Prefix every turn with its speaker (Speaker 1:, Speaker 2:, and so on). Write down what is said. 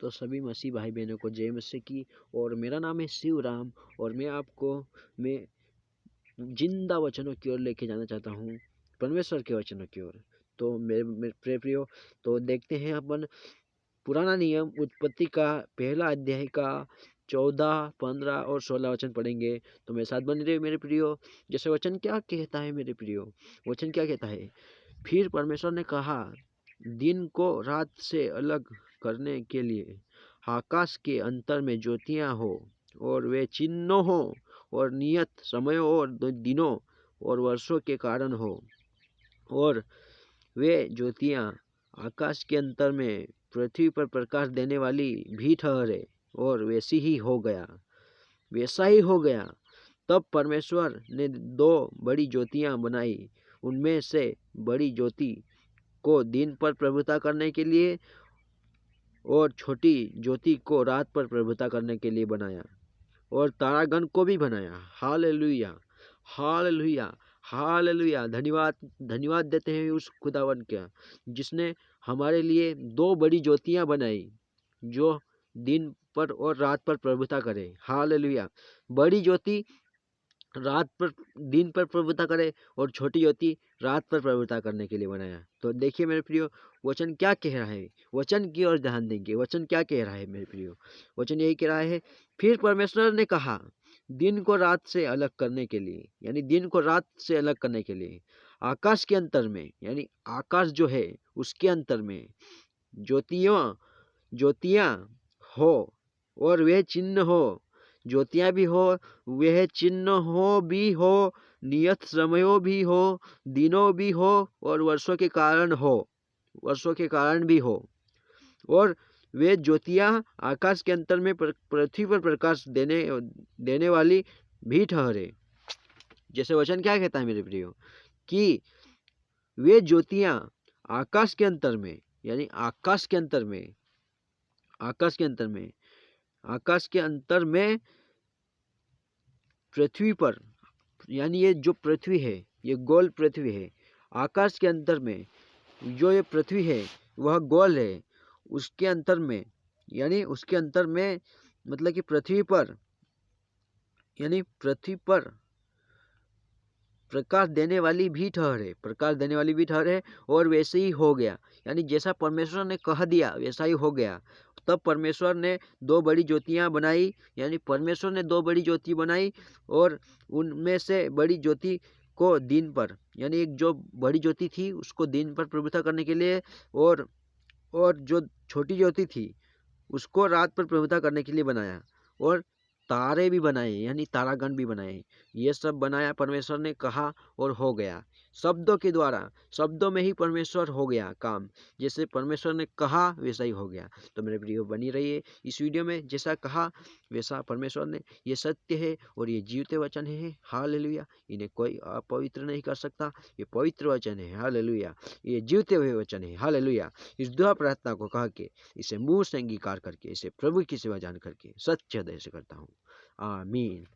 Speaker 1: तो सभी मसीह भाई बहनों को जय मसीह की। और मेरा नाम है शिवराम और मैं जिंदा वचनों की ओर लेके जाना चाहता हूँ, परमेश्वर के वचनों की ओर। तो मेरे प्रिय प्रियो, तो देखते हैं अपन पुराना नियम उत्पत्ति का पहला अध्याय का 14, 15 और 16 वचन पढ़ेंगे। तो मेरे साथ बन रहे मेरे प्रियो। जैसे वचन क्या कहता है मेरे प्रियो, वचन क्या कहता है? फिर परमेश्वर ने कहा, दिन को रात से अलग करने के लिए आकाश के अंतर में ज्योतियां हो, और वे चिन्हों हो, और नियत समयों और दिनों और वर्षों के कारण हो। और वे ज्योतियां आकाश के अंतर में पृथ्वी पर प्रकाश देने वाली भी ठहरे। और वैसा ही हो गया। तब परमेश्वर ने दो बड़ी ज्योतियां बनाई, उनमें से बड़ी ज्योति को दिन पर प्रभुता करने के लिए और छोटी ज्योति को रात पर प्रभुता करने के लिए बनाया, और तारागण को भी बनाया। Hallelujah, hallelujah, hallelujah. धन्यवाद देते हैं उस खुदावन का, जिसने हमारे लिए दो बड़ी ज्योतियां बनाई जो दिन पर और रात पर प्रभुता करे। हालेलुया। बड़ी ज्योति दिन पर प्रभुता करे और छोटी ज्योति रात पर प्रभुता करने के लिए बनाया। तो देखिए मेरे प्रियो, वचन क्या कह रहा है, वचन की ओर ध्यान देंगे। वचन क्या कह रहा है मेरे प्रियो? वचन यही कह रहा है, फिर परमेश्वर ने कहा, दिन को रात से अलग करने के लिए, यानी दिन को रात से अलग करने के लिए आकाश के अंतर में, यानी आकाश जो है उसके अंतर में ज्योतियां हो, और वे चिन्ह हो। ज्योतियां भी हो, वह चिन्ह हो भी हो, नियत समयों भी हो, दिनों भी हो, और वर्षों के कारण भी हो। और वे ज्योतियां आकाश के अंतर में पृथ्वी पर प्रकाश देने वाली भी ठहरे। जैसे वचन क्या कहता है मेरे प्रियो, कि वे ज्योतियां आकाश के अंतर में, यानी आकाश के अंतर में पृथ्वी पर, यानी ये जो पृथ्वी है, ये गोल पृथ्वी है। आकाश के अंतर में जो ये पृथ्वी है वह गोल है, उसके अंतर में, यानी उसके अंतर में मतलब कि पृथ्वी पर प्रकाश देने वाली भी ठहरे। और वैसे ही हो गया, यानी जैसा परमेश्वर ने कह दिया वैसा ही हो गया। तब परमेश्वर ने दो बड़ी ज्योतियां बनाई, यानी परमेश्वर ने दो बड़ी ज्योति बनाई, और उनमें से बड़ी ज्योति को दिन पर, यानी एक जो बड़ी ज्योति थी उसको दिन पर प्रभुता करने के लिए, और जो छोटी ज्योति थी उसको रात पर प्रभुता करने के लिए बनाया। और तारे भी बनाए, यानी तारागण भी बनाए। ये सब बनाया, परमेश्वर ने कहा और हो गया। शब्दों में ही परमेश्वर हो गया काम। जैसे परमेश्वर ने कहा वैसा ही हो गया। तो मेरे प्रियो बनी रहिए इस वीडियो में। जैसा कहा वैसा परमेश्वर ने, ये सत्य है और ये जीवते वचन है। हालेलुया। इन्हें कोई अपवित्र नहीं कर सकता, ये पवित्र वचन है। हालेलुया। ये जीवते हुए वचन है। हालेलुया। इस दुआ प्रार्थना को कह के, इसे मुंह से अंगीकार करके, इसे प्रभु की सेवा जान करके सच्चे हृदय से करता हूँ। आमीन।